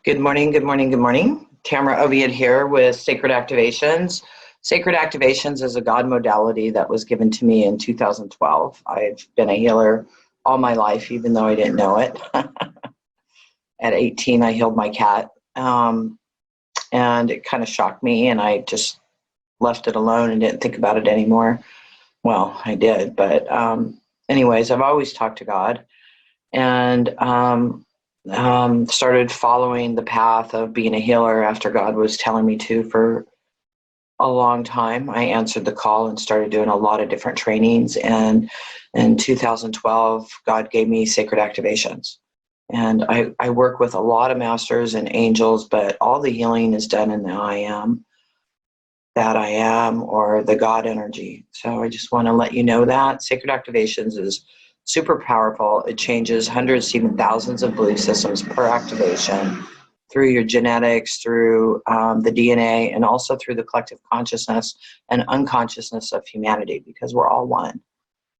Good morning, good morning, good morning. Tamara Oviatt here with Sacred Activations. Sacred Activations is a God modality that was given to me in 2012. I've been a healer all my life, even though I didn't know it. At 18, I healed my cat, and it kind of shocked me, and I just left it alone and didn't think about it anymore. Well, I did, but anyways, I've always talked to God, and started following the path of being a healer after God was telling me to for a long time. I answered the call and started doing a lot of different trainings. And in 2012, God gave me Sacred Activations. And I work with a lot of masters and angels, but all the healing is done in the I am, that I am, or the God energy. So I just want to let you know that Sacred Activations is super powerful. It changes hundreds, even thousands of belief systems per activation through your genetics, through the DNA, and also through the collective consciousness and unconsciousness of humanity, because we're all one.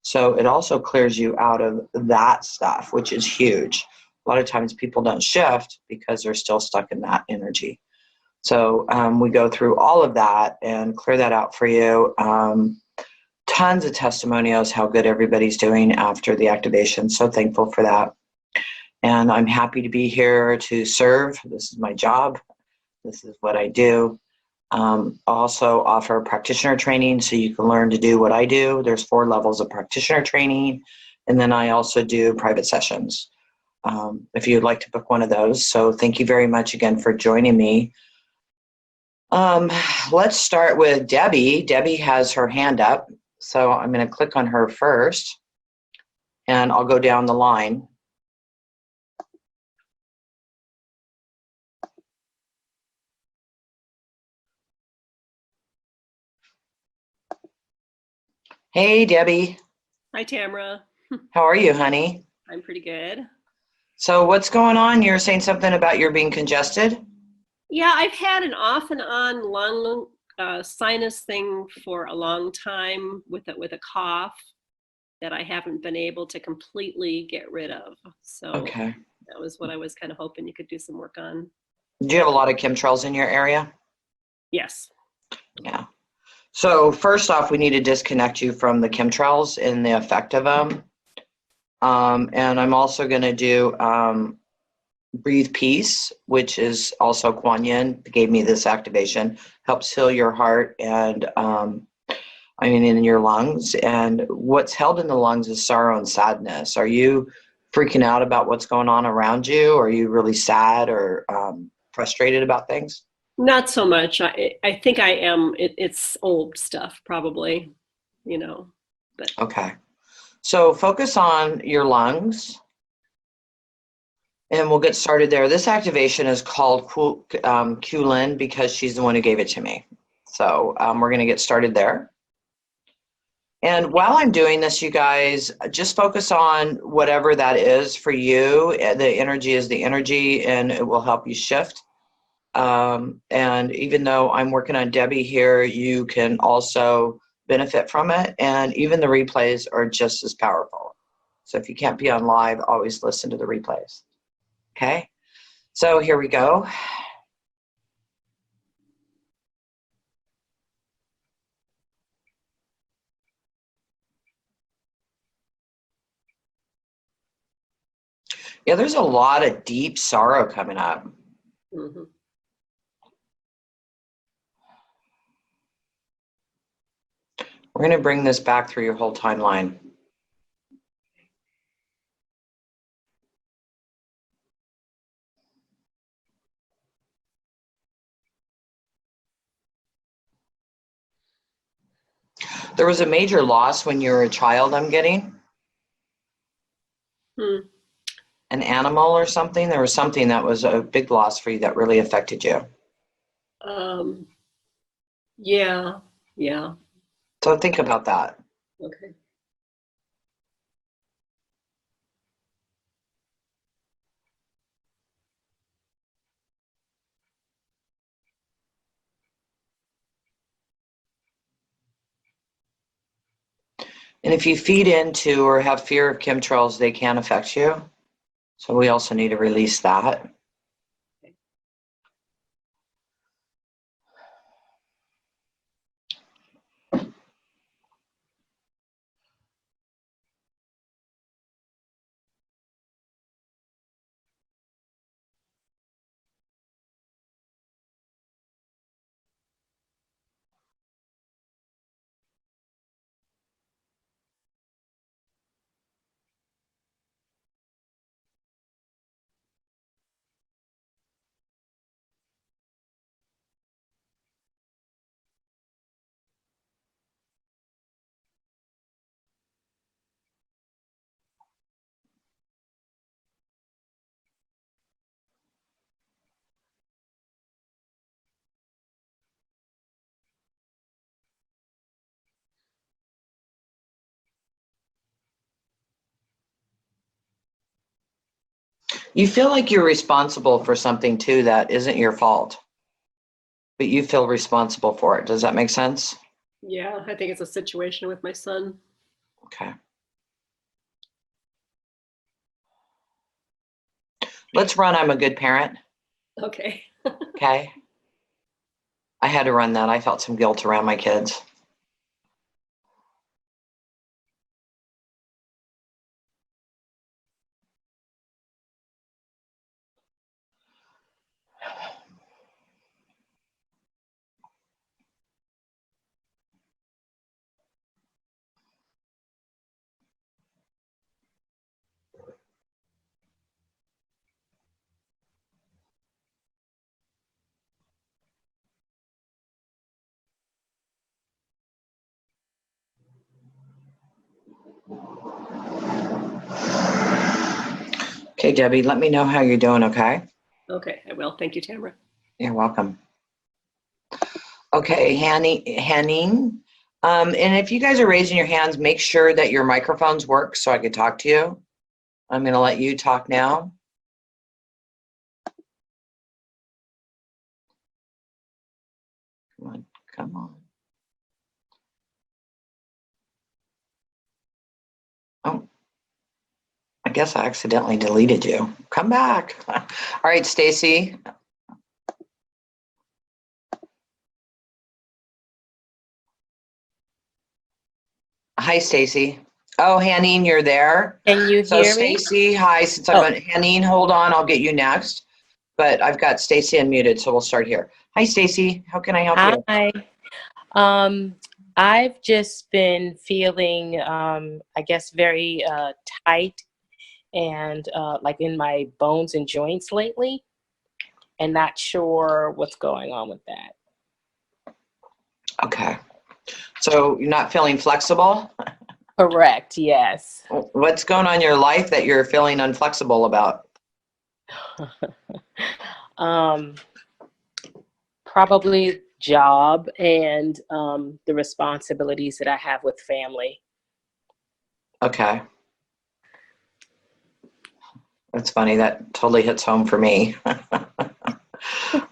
So it also clears you out of that stuff, which is huge. A lot of times people don't shift because they're still stuck in that energy. So we go through all of that and clear that out for you. Tons of testimonials how good everybody's doing after the activation. So thankful for that. And I'm happy to be here to serve. This is my job. This is what I do. Also offer practitioner training so you can learn to do what I do. There's 4 levels of practitioner training. And then I also do private sessions if you'd like to book one of those. So thank you very much again for joining me. Let's start with Debbie. Debbie has her hand up. So I'm going to click on her first, and I'll go down the line. Hey, Debbie. Hi, Tamara. How are you, honey? I'm pretty good. So what's going on? You're saying something about you're being congested? Yeah, I've had an off and on lung sinus thing for a long time with a cough that I haven't been able to completely get rid of. So Okay. that was what I was kind of hoping you could do some work on. Do you have a lot of chemtrails in your area? Yes. Yeah. So first off, we need to disconnect you from the chemtrails and the effect of them. And I'm also going to do Breathe Peace, which is also Kuan Yin, gave me this activation, helps heal your heart and in your lungs. And what's held in the lungs is sorrow and sadness. Are you freaking out about what's going on around you? Or are you really sad or frustrated about things? Not so much. I think I am. It's old stuff, probably, but Okay. So focus on your lungs. And we'll get started there. This activation is called Kulin because she's the one who gave it to me. So we're going to get started there. And while I'm doing this, you guys, just focus on whatever that is for you. The energy is the energy, and it will help you shift. And even though I'm working on Debbie here, you can also benefit from it. And even the replays are just as powerful. So if you can't be on live, always listen to the replays. Okay, so here we go. Yeah, there's a lot of deep sorrow coming up. mm-hmm. We're going to bring this back through your whole timeline. There was a major loss when you were a child, I'm getting. An animal or something? There was something that was a big loss for you that really affected you. Yeah. So think about that. Okay. And if you feed into or have fear of chemtrails, they can affect you. So we also need to release that. You feel like you're responsible for something too that isn't your fault, but you feel responsible for it. Does that make sense? Yeah, I think it's a situation with my son. Okay. Let's run I'm a good parent. Okay. Okay. I had to run that. I felt some guilt around my kids. Okay, Debbie, let me know how you're doing, okay? Okay, I will. Thank you, Tamara. You're welcome. Okay, Hanning. And if you guys are raising your hands, make sure that your microphones work so I can talk to you. I'm going to let you talk now. Come on, come on. Oh, I guess I accidentally deleted you. Come back. All right, Stacy. Hi, Stacy. Oh, Hanine, you're there. Can you So hear me? Stacy, hi. Since I'm Oh, on Hanine, hold on. I'll get you next. But I've got Stacy unmuted, so we'll start here. Hi, Stacy. How can I help you? hi. Um, I've just been feeling, I guess, very tight and like in my bones and joints lately, and not sure what's going on with that. Okay. So you're not feeling flexible? Correct, yes. What's going on in your life that you're feeling unflexible about? um, Probably job and the responsibilities that I have with family. Okay. That's funny. That totally hits home for me.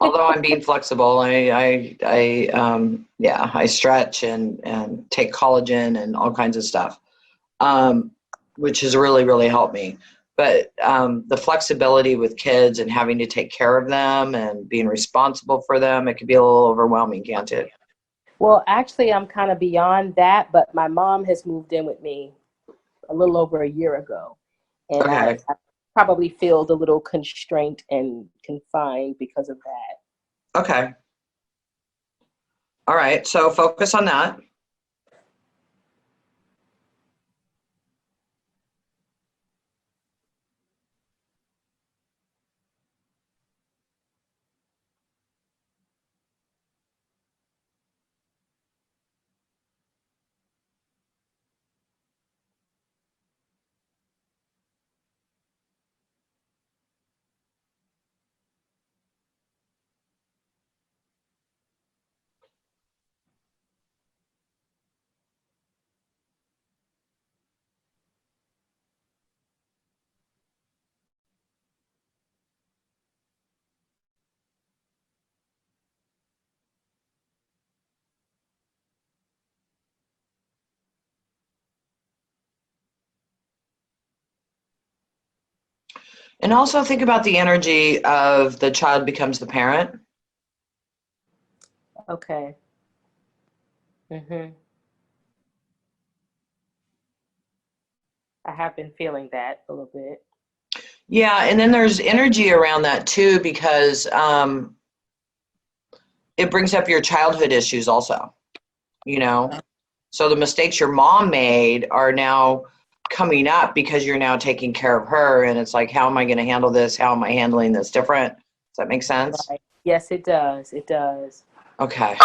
Although I'm being flexible, yeah, I stretch and take collagen and all kinds of stuff, which has really, really helped me. But the flexibility with kids and having to take care of them and being responsible for them, it can be a little overwhelming, can't it? Well, actually, I'm kind of beyond that, but my mom has moved in with me a little over a year ago. And Okay. I probably feel a little constrained and confined because of that. Okay. All right. So focus on that. And also think about the energy of the child becomes the parent. Okay. I have been feeling that a little bit. Yeah, and then there's energy around that too because it brings up your childhood issues also, you know. So the mistakes your mom made are now coming up because you're now taking care of her, and it's like, how am I going to handle this? How am I handling this different? Does that make sense? Right. Yes, it does. It does. Okay.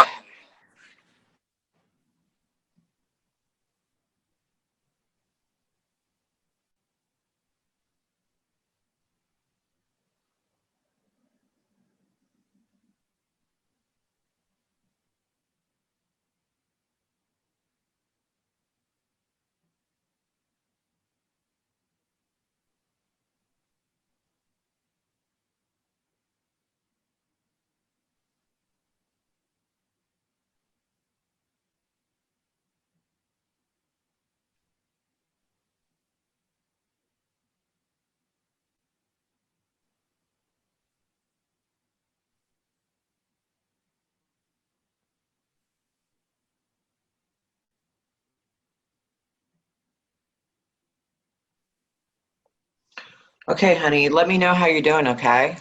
Okay, honey, let me know how you're doing, okay?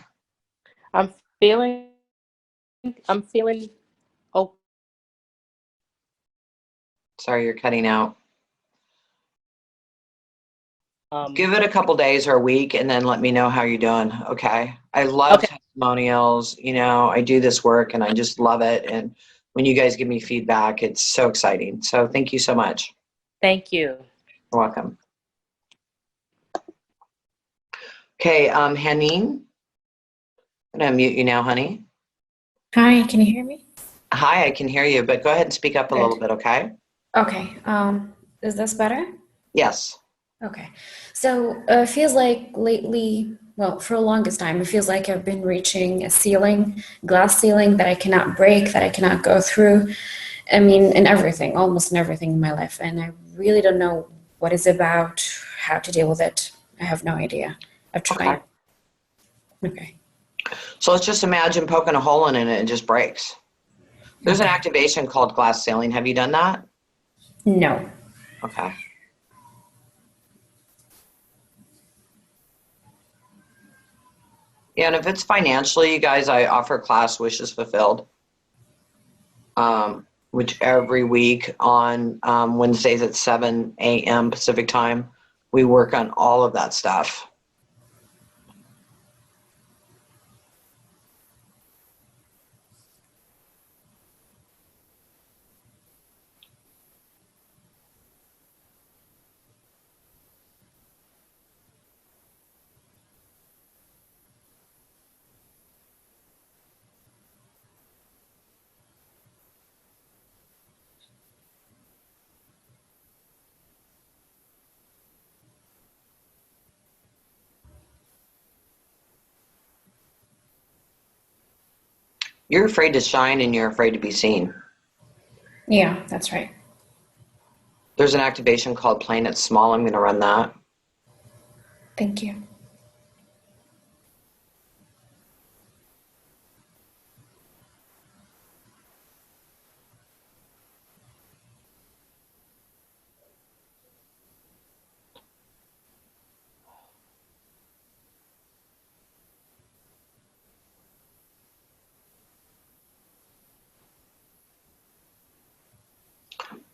I'm feeling, I'm feeling, oh, Sorry, you're cutting out. um, Give it a couple days or a week and then let me know how you're doing, okay? I love okay. testimonials. I do this work and I just love it. And when you guys give me feedback, it's so exciting. So thank you so much. Thank you. You're welcome. Okay, Haneen, I'm gonna mute you now, honey. Hi, can you hear me? Hi, I can hear you, but go ahead and speak up a little Good. bit, okay? Okay. Is this better? Yes. Okay. So it feels like lately, well, for the longest time, it feels like I've been reaching a ceiling, glass ceiling that I cannot break, that I cannot go through. I mean, in everything, almost in everything in my life. And I really don't know what it's about, how to deal with it. I have no idea. I've Okay. tried. Okay. So let's just imagine poking a hole in it and it just breaks. There's an Okay. activation called glass ceiling. Have you done that? No. Okay. Yeah, and if it's financially, you guys, I offer class Wishes Fulfilled, which every week on Wednesdays at 7 a.m. Pacific time, we work on all of that stuff. You're afraid to shine and you're afraid to be seen. Yeah, that's right. There's an activation called Playing It Small. I'm going to run that. Thank you.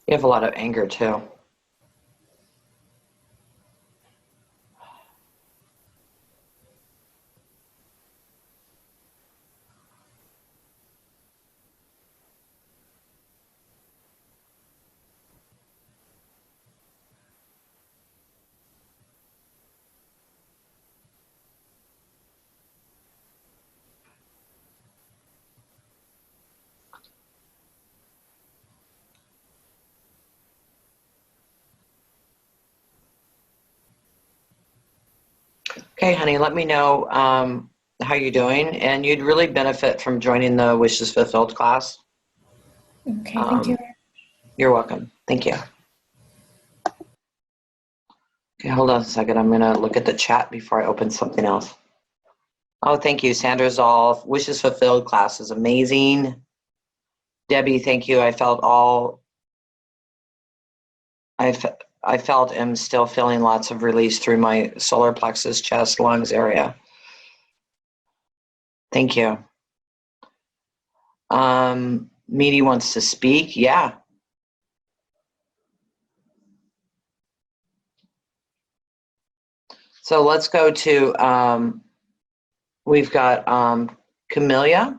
You have a lot of anger too. Okay, honey, let me know how you're doing, and you'd really benefit from joining the Wishes Fulfilled class. Okay, thank you. You're welcome. Thank you. Okay, hold on a second. I'm going to look at the chat before I open something else. Oh, thank you. Sandra Zolf. Wishes Fulfilled class is amazing. Debbie, thank you. I felt I felt am still feeling lots of release through my solar plexus, chest, lungs area. Thank you. Meaty wants to speak. Yeah. So let's go to, we've got Camellia.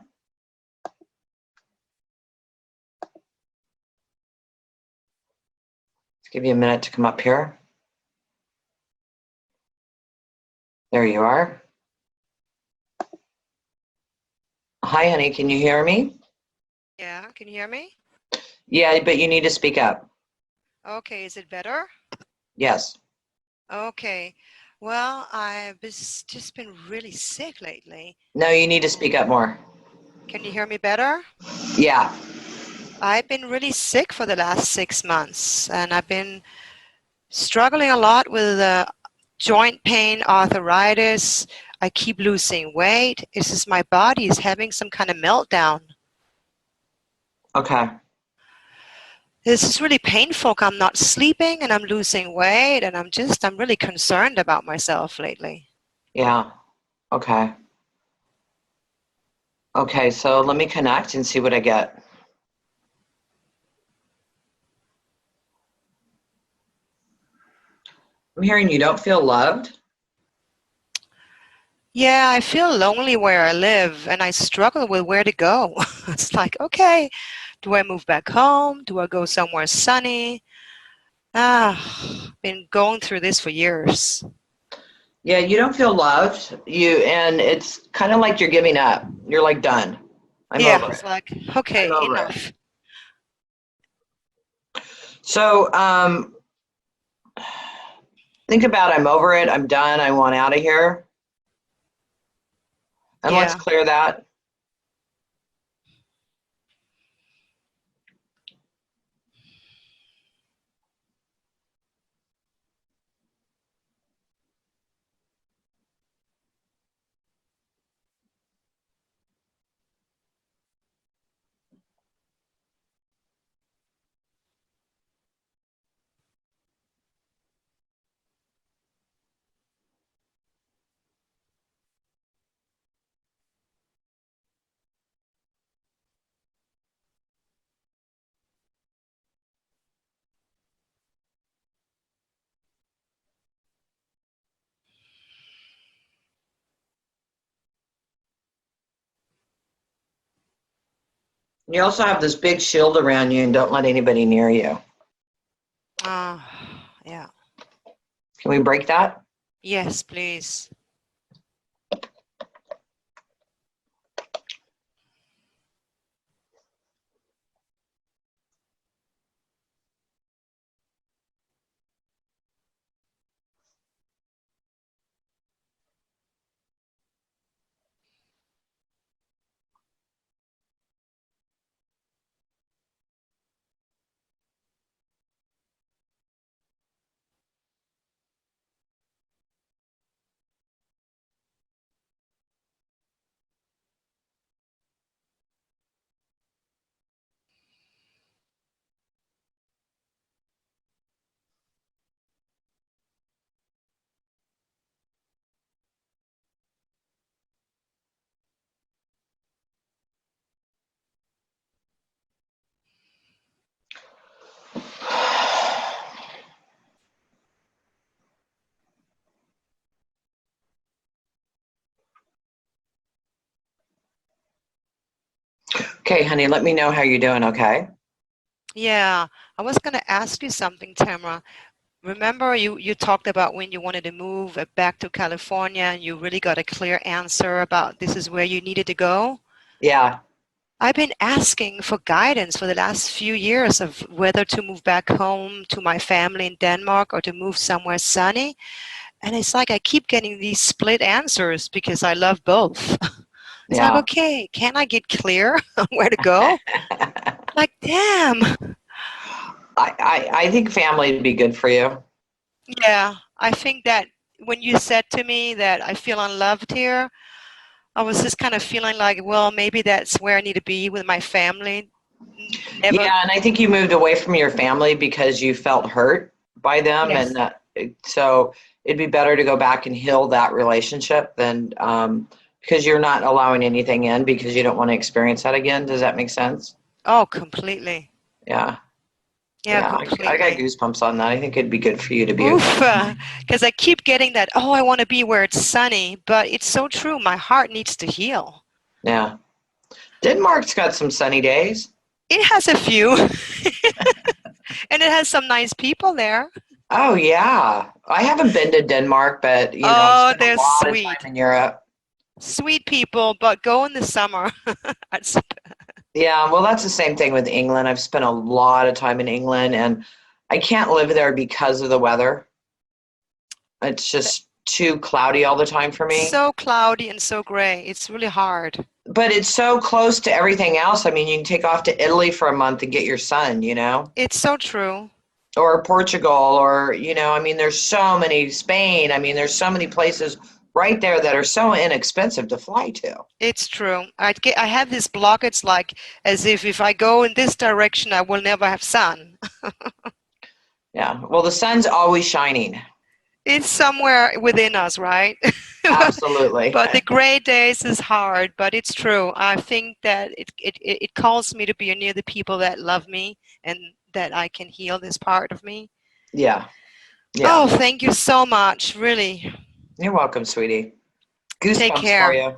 Let's give you a minute to come up here. There you are. Hi, honey. Can you hear me? Yeah, can you hear me? Yeah, but you need to speak up. Okay, is it better? Yes. Okay. Well, just been really sick lately. No, you need to speak up more. Can you hear me better? Yeah. I've been really sick for the last 6 months, and I've been struggling a lot with joint pain, arthritis. I keep losing weight. It's just my body is having some kind of meltdown. Okay. This is really painful. I'm not sleeping and I'm losing weight, and I'm really concerned about myself lately. Yeah. Okay. Okay, so let me connect and see what I get. I'm hearing you don't feel loved. Yeah, I feel lonely where I live and I struggle with where to go. It's like, okay, do I move back home? Do I go somewhere sunny? Been going through this for years. Yeah, you don't feel loved. And it's kind of like you're giving up. You're like done. I'm Yeah, over it's it. like, I'm okay, over it. enough. So, think about I'm over it. I'm done. I want out of here. And let's Yeah. clear that. You also have this big shield around you and don't let anybody near you. Yeah. Can we break that? Yes, please. Okay, honey, let me know how you're doing, okay? Yeah, I was going to ask you something, Tamara. Remember you talked about when you wanted to move back to California and you really got a clear answer about this is where you needed to go? Yeah. I've been asking for guidance for the last few years of whether to move back home to my family in Denmark or to move somewhere sunny. And it's like I keep getting these split answers because I love both. It's like, Yeah. okay, can I get clear on where to go? Like, damn. I think family would be good for you. Yeah, I think that when you said to me that I feel unloved here, I was just kind of feeling like, well, maybe that's where I need to be with my family. Never. Yeah, and I think you moved away from your family because you felt hurt by them, Yes. and so it'd be better to go back and heal that relationship than because you're not allowing anything in because you don't want to experience that again. Does that make sense? Oh, completely. Yeah, Yeah, yeah. I got completely. goosebumps on that. I think it'd be good for you to be. Oof. Because I keep getting that, oh, I want to be where it's sunny, but it's so true. My heart needs to heal. Yeah, Denmark's got some sunny days. It has a few, and it has some nice people there. Oh yeah, I haven't been to Denmark, but I've Oh, spent a they're lot of sweet. time in Europe. Sweet people, but go in the summer. Yeah, well, that's the same thing with England. I've spent a lot of time in England, and I can't live there because of the weather. It's just too cloudy all the time for me. So cloudy and so gray. It's really hard. But it's so close to everything else. I mean, you can take off to Italy for a month and get your sun, It's so true. or Portugal, or, I mean, there's so many, Spain. I mean, there's so many places right there that are so inexpensive to fly to. It's true. I have this block. It's like as if I go in this direction, I will never have sun. Yeah. Well, the sun's always shining. It's somewhere within us, right? Absolutely. But the gray days is hard, but it's true. I think that it calls me to be near the people that love me and that I can heal this part of me. Yeah. Oh, thank you so much. Really. You're welcome, sweetie. Take Goosebumps care. for you.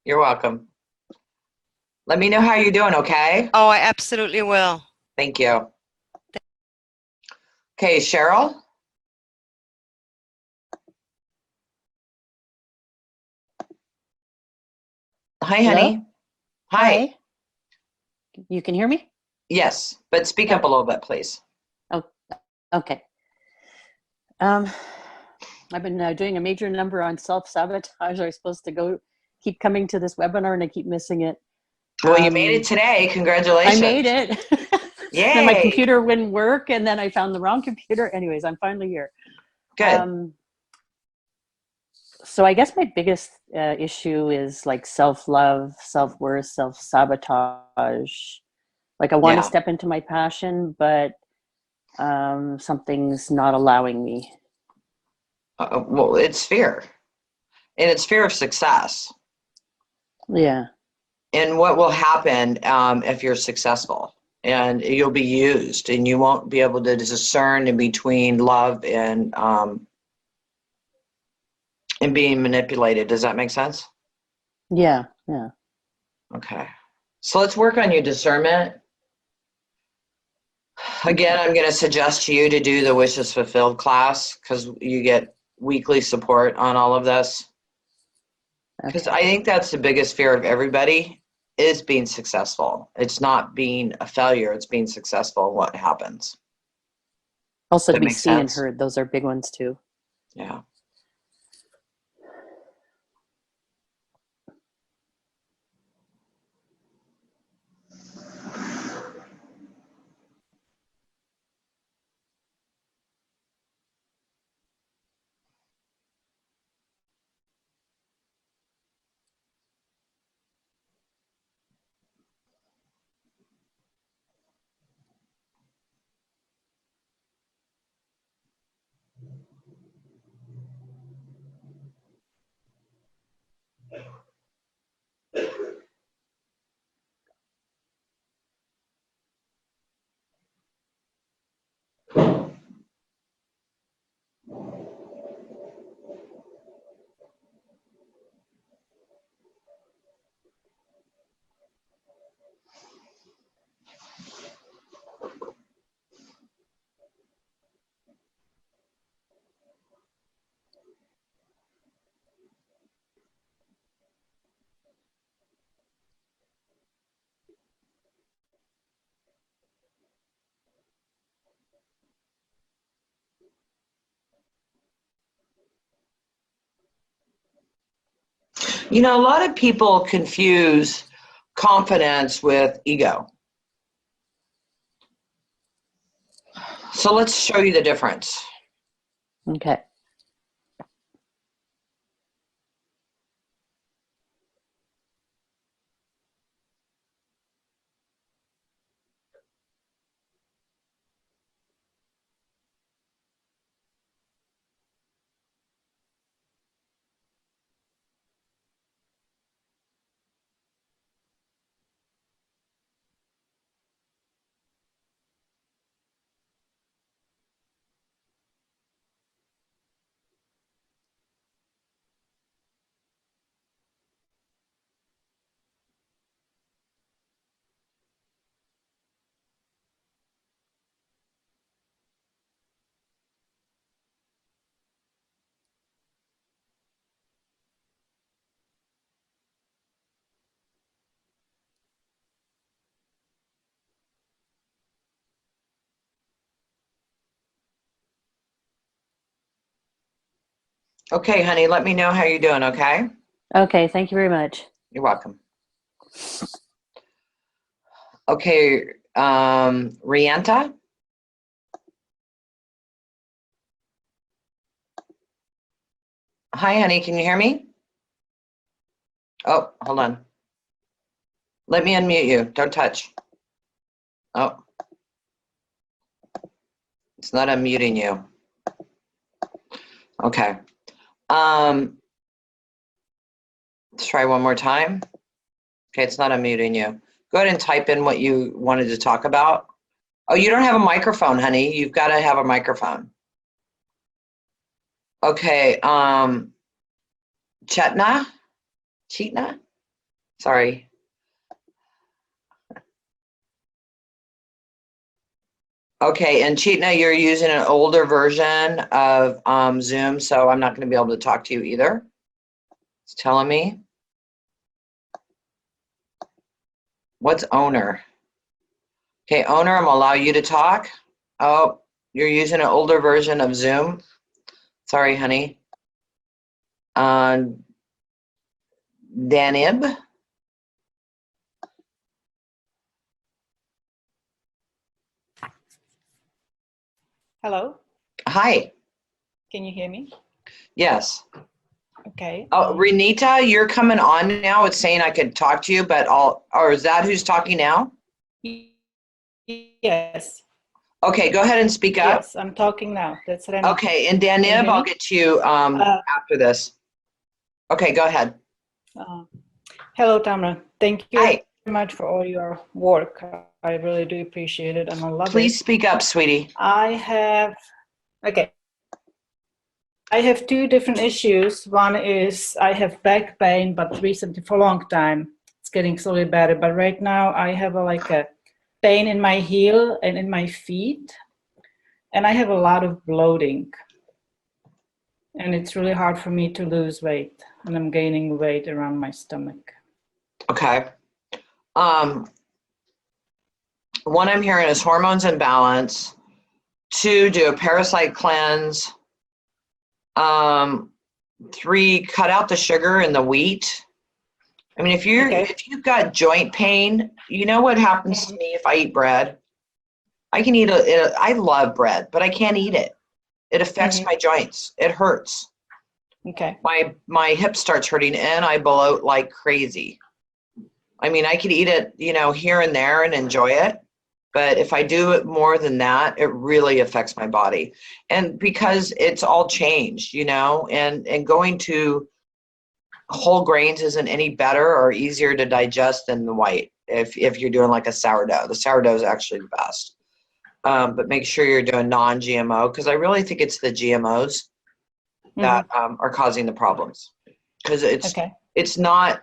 You're welcome. Let me know how you're doing, okay? Oh, I absolutely will. Thank you. Okay, Cheryl? Hi, Hello? honey. Hi. You can hear me? Yes, but speak up a little bit, please. Oh, okay. I've been doing a major number on self-sabotage. I was supposed to keep coming to this webinar and I keep missing it. Well, you made it today. Congratulations. I made it. Yay. Then my computer wouldn't work and then I found the wrong computer. Anyways, I'm finally here. Good. So I guess my biggest issue is like self-love, self-worth, self-sabotage. Like I want to step into my passion, but something's not allowing me. Well, it's fear. And it's fear of success. Yeah. And what will happen if you're successful? And you'll be used and you won't be able to discern in between love and being manipulated. Does that make sense? Yeah, yeah. Okay. So let's work on your discernment. Again, I'm going to suggest to you to do the Wishes Fulfilled class because you get weekly support on all of this. Because I think that's the biggest fear of everybody is being successful. It's not being a failure. It's being successful. What happens? Also to That be makes seen and sense? heard. Those are big ones too. Yeah. You know, a lot of people confuse confidence with ego. So let's show you the difference. Okay. Okay, honey, let me know how you're doing, okay? Okay, thank you very much. You're welcome. Okay, Rianta? Hi, honey, can you hear me? Oh, hold on. Let me unmute you. Don't touch. Oh. It's not unmuting you. Okay. Let's try one more time. Okay, it's not unmuting you. Go ahead and type in what you wanted to talk about. Oh, you don't have a microphone, honey. You've got to have a microphone. Okay, Chetna? Sorry. Okay, and Chetna, you're using an older version of Zoom, so I'm not going to be able to talk to you either. It's telling me. What's owner? Okay, owner, I'm gonna allow you to talk. Oh, you're using an older version of Zoom. Sorry, honey. Danib. Hello, Hi. can you hear me? Yes. Okay. Oh, Renita, you're coming on now. It's saying I could talk to you, but or is that who's talking now? Yes, Okay, go ahead and speak up. yes, I'm talking now. That's Renata. Okay, and Can you Danib, hear I'll me? get to you after this. Okay, go ahead. Hello, Tamara. Thank you Hi. very much for all your work. I really do appreciate it, and I love Please it. speak up, sweetie. I have two different issues. One is I have back pain, but recently for a long time. It's getting slowly better, but right now I have a pain in my heel and in my feet, and I have a lot of bloating. And it's really hard for me to lose weight, and I'm gaining weight around my stomach. Okay. One I'm hearing is hormones imbalance. 2, do a parasite cleanse. 3, cut out the sugar and the wheat. I mean, if you've got joint pain, you know what happens to me if I eat bread? I can eat I love bread, but I can't eat it. It affects my joints. It hurts. Okay. My hip starts hurting and I bloat like crazy. I mean, I could eat it, here and there and enjoy it. But if I do it more than that, it really affects my body. And because it's all changed, and going to whole grains isn't any better or easier to digest than the white if you're doing like a sourdough. The sourdough is actually the best. But make sure you're doing non-GMO, because I really think it's the GMOs that are causing the problems. Because it's not,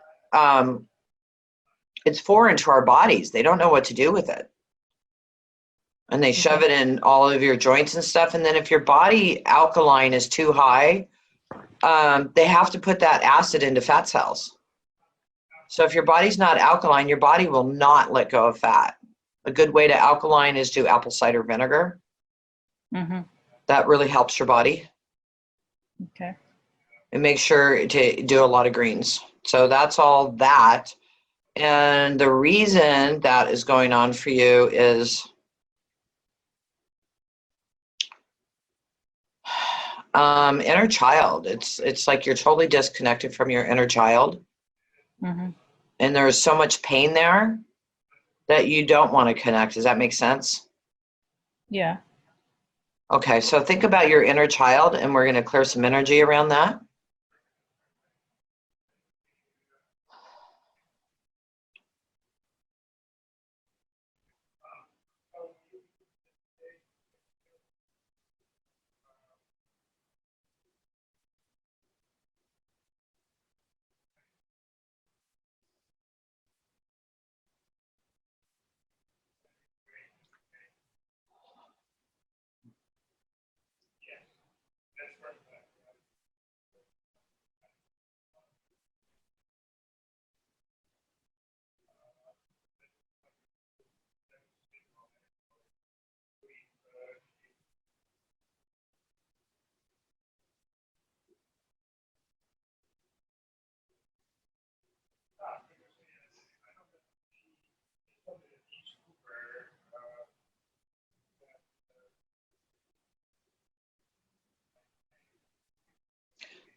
it's foreign to our bodies. They don't know what to do with it. And they shove it in all of your joints and stuff. And then if your body alkaline is too high, they have to put that acid into fat cells. So if your body's not alkaline, your body will not let go of fat. A good way to alkaline is do apple cider vinegar. That really helps your body. Okay. And make sure to do a lot of greens. So that's all that. And the reason that is going on for you is inner child. It's like you're totally disconnected from your inner child. And there's so much pain there that you don't want to connect. Does that make sense? Yeah. Okay, so think about your inner child, and we're going to clear some energy around that.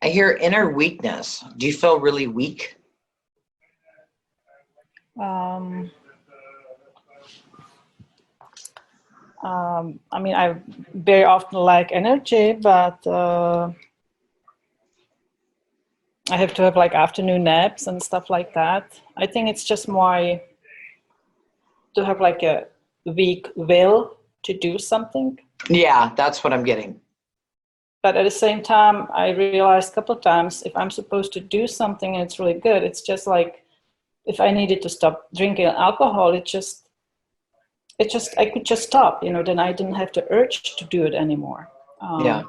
I hear inner weakness. Do you feel really weak? I mean, I very often lack energy, but I have to have like afternoon naps and stuff like that. I think it's just more to have like a weak will to do something. Yeah, that's what I'm getting. But at the same time, I realized a couple of times if I'm supposed to do something and it's really good, it's just like if I needed to stop drinking alcohol, I could just stop, then I didn't have the urge to do it anymore. Yeah.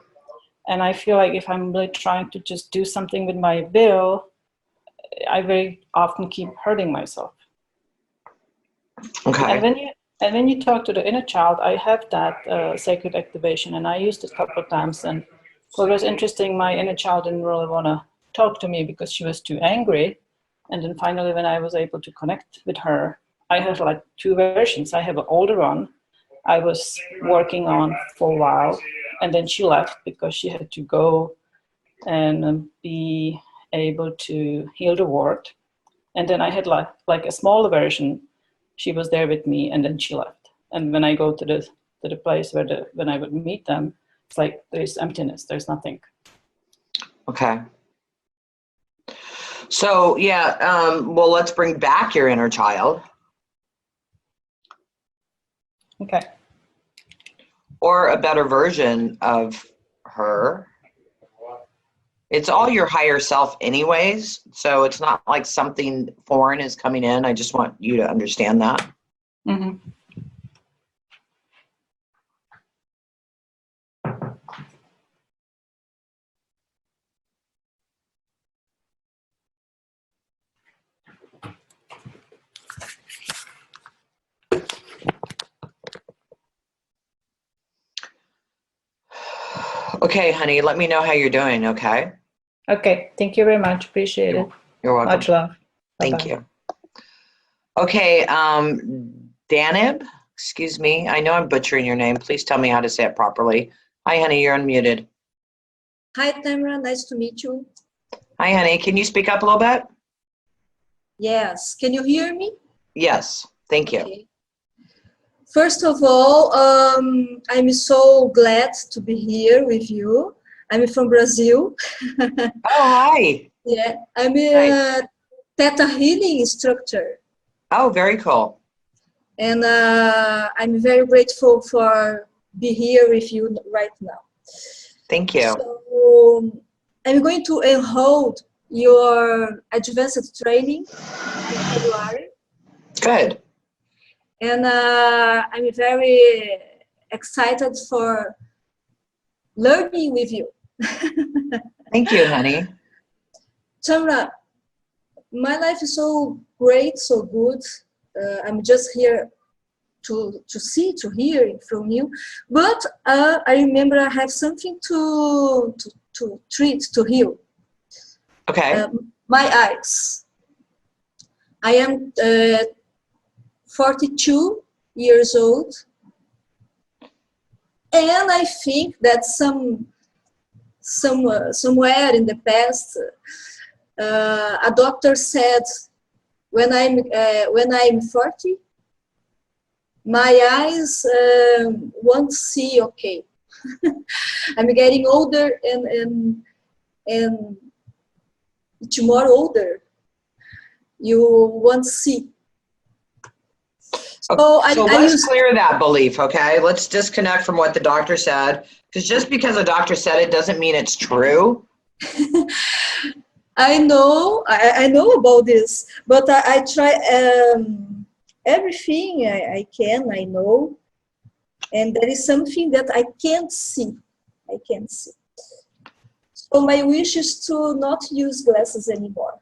And I feel like if I'm really trying to just do something with my will, I very often keep hurting myself. Okay. And when you talk to the inner child, I have that sacred activation, and I used it a couple of times. And what was interesting, my inner child didn't really want to talk to me because she was too angry. And then finally, when I was able to connect with her, I have like two versions. I have an older one I was working on for a while, and then she left because she had to go and be able to heal the wart. And then I had like a smaller version. She was there with me, and then she left. And when I go to the place when I would meet them, it's like there's emptiness. There's nothing. Okay. So yeah, well, let's bring back your inner child. Okay. Or a better version of her. It's all your higher self anyways, so it's not like something foreign is coming in. I just want you to understand that. Mm-hmm. Okay, honey, let me know how you're doing, okay? Okay. Thank you very much. Appreciate it. You're welcome. Much love. Thank Bye-bye. you. Okay, Danib, excuse me. I know I'm butchering your name. Please tell me how to say it properly. Hi, honey, you're unmuted. Hi, Tamara. Nice to meet you. Hi, honey. Can you speak up a little bit? Yes. Can you hear me? Yes, thank you. Okay. First of all, I'm so glad to be here with you. I'm from Brazil. Oh, hi. Yeah, I'm a Theta Healing instructor. Oh, very cool. And I'm very grateful for be here with you right now. Thank you. So I'm going to enroll your advanced training in February. Good. And I'm very excited for learning with you. Thank you, honey. Tamara, my life is so great, so good. I'm just here to hear from you. But I remember I have something to treat, to heal. Okay. My eyes. I am 42 years old, and I think that somewhere in the past, a doctor said when I'm 40, my eyes won't see okay. I'm getting older, and it's more older. You won't see. So let's clear that belief, okay? Let's disconnect from what the doctor said, because just because a doctor said it doesn't mean it's true. I know about this, but I try everything I can, I know, and there is something that I can't see. I can't see. So my wish is to not use glasses anymore.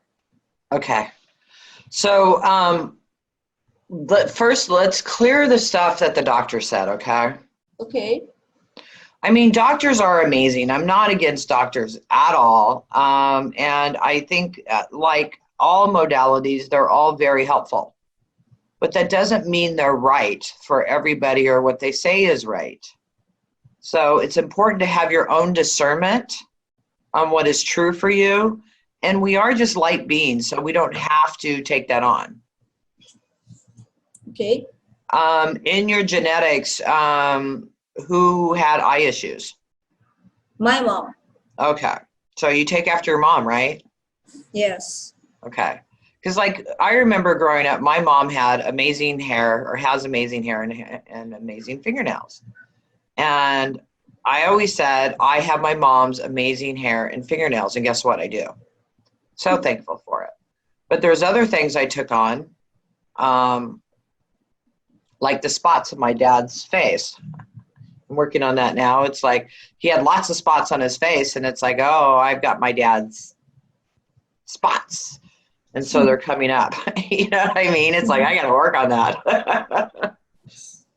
Okay. So first, let's clear the stuff that the doctor said, okay? Okay. I mean, doctors are amazing. I'm not against doctors at all. And I think like all modalities, they're all very helpful. But that doesn't mean they're right for everybody or what they say is right. So it's important to have your own discernment on what is true for you. And we are just light beings, so we don't have to take that on. Okay. In your genetics, who had eye issues? My mom. Okay. So you take after your mom, right? Yes. Okay. Because like I remember growing up, my mom had amazing hair, or has amazing hair and amazing fingernails. And I always said, I have my mom's amazing hair and fingernails. And guess what? I do. So thankful for it. But there's other things I took on, like the spots on my dad's face. I'm working on that now. It's like he had lots of spots on his face, and it's like, oh, I've got my dad's spots. And so they're coming up. You know what I mean? It's like, I got to work on that.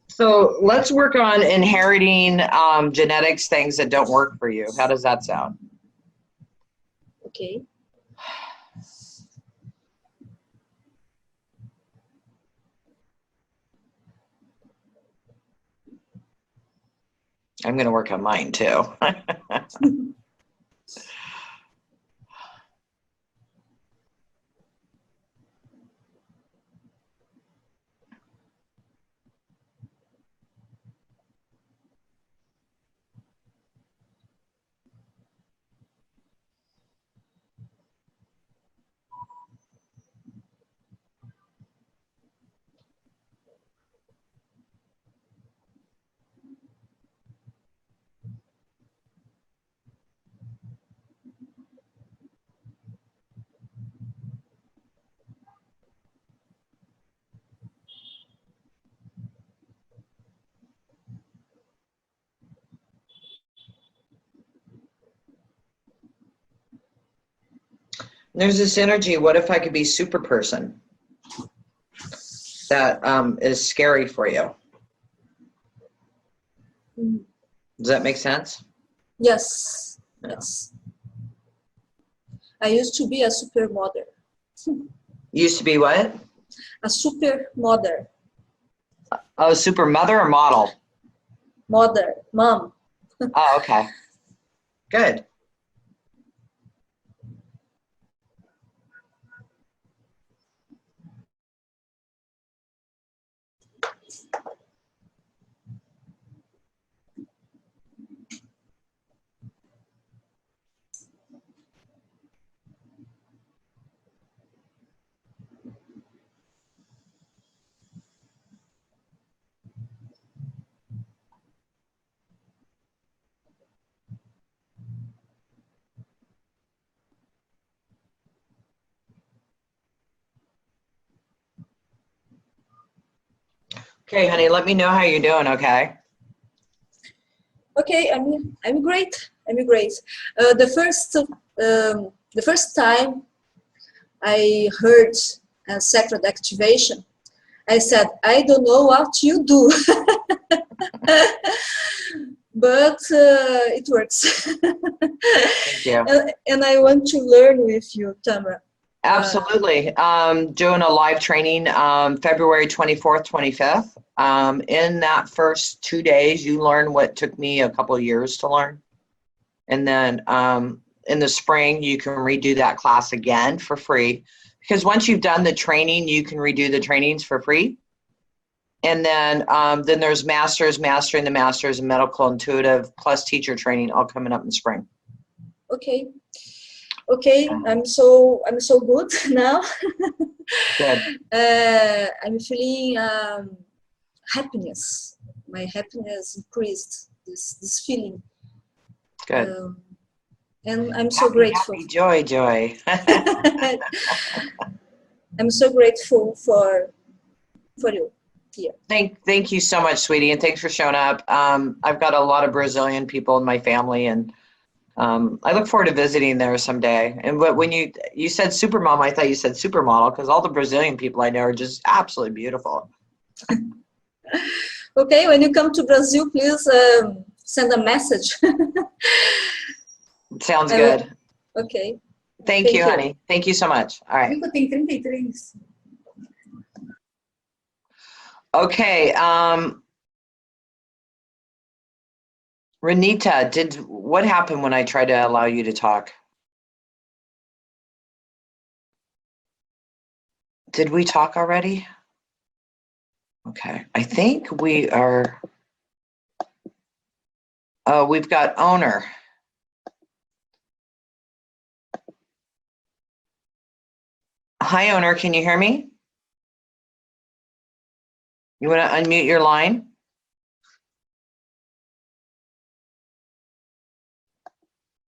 So let's work on inheriting genetics, things that don't work for you. How does that sound? Okay. I'm going to work on mine too. There's this energy. What if I could be super person? That is scary for you. Does that make sense? Yes. Yeah. Yes. I used to be a super mother. Used to be what? A super mother. Oh, super mother or model? Mother. Mom. Oh, okay. Good. Okay, honey, let me know how you're doing, okay? Okay, I'm great. I'm great. The first time I heard sacred activation, I said, I don't know what you do, but it works. Thank you. And I want to learn with you, Tamara. Absolutely. Doing a live training February 24th, 25th. In that first 2 days, you learn what took me a couple of years to learn. And then in the spring, you can redo that class again for free. Because once you've done the training, you can redo the trainings for free. And then there's masters, mastering the masters, and medical intuitive plus teacher training all coming up in spring. Okay. Okay, I'm so good now. Good. I'm feeling happiness. My happiness increased. This feeling. Good. And I'm so Happy, grateful. happy, joy, joy. I'm so grateful for you here. Thank you so much, sweetie, and thanks for showing up. I've got a lot of Brazilian people in my family, and I look forward to visiting there someday. And when you said supermom, I thought you said supermodel, because all the Brazilian people I know are just absolutely beautiful. Okay, when you come to Brazil, please send a message. Sounds good. Okay. Thank you, honey. Thank you so much. All right. Okay. Renita, what happened when I tried to allow you to talk? Did we talk already? Okay, I think we are. Oh, we've got owner. Hi, owner, can you hear me? You want to unmute your line?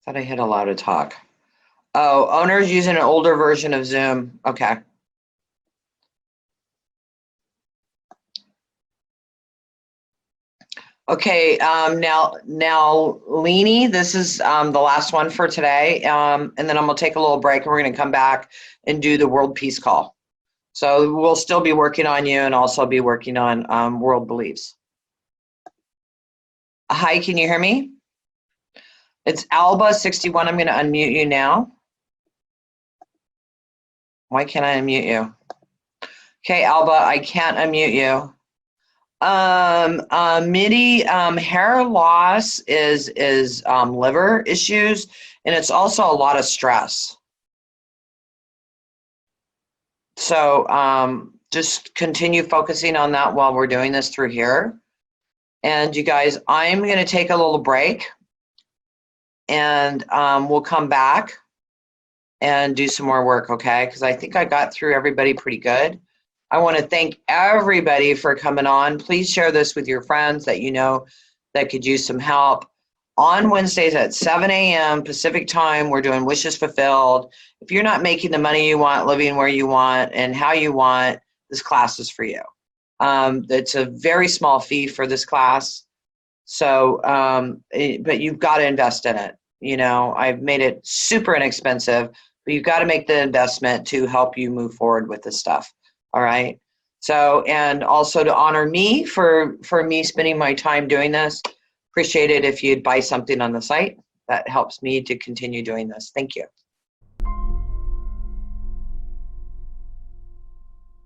Thought I hit allow to talk. Oh, owner's using an older version of Zoom. Okay. Okay, now Leanie, this is the last one for today, and then I'm gonna take a little break and we're gonna come back and do the World Peace Call. So we'll still be working on you and also be working on world beliefs. Hi, can you hear me? It's Alba61. I'm gonna unmute you now. Why can't I unmute you? Okay, Alba, I can't unmute you. Mitty, hair loss is liver issues, and it's also a lot of stress. So just continue focusing on that while we're doing this through here. And you guys, I'm going to take a little break, and we'll come back and do some more work, okay? Because I think I got through everybody pretty good. I want to thank everybody for coming on. Please share this with your friends that you know that could use some help. On Wednesdays at 7 a.m. Pacific time, we're doing Wishes Fulfilled. If you're not making the money you want, living where you want, and how you want, this class is for you. It's a very small fee for this class, so but you've got to invest in it. You know, I've made it super inexpensive, but you've got to make the investment to help you move forward with this stuff. All right. So, and also to honor me for me spending my time doing this. Appreciate it if you'd buy something on the site. That helps me to continue doing this. Thank you.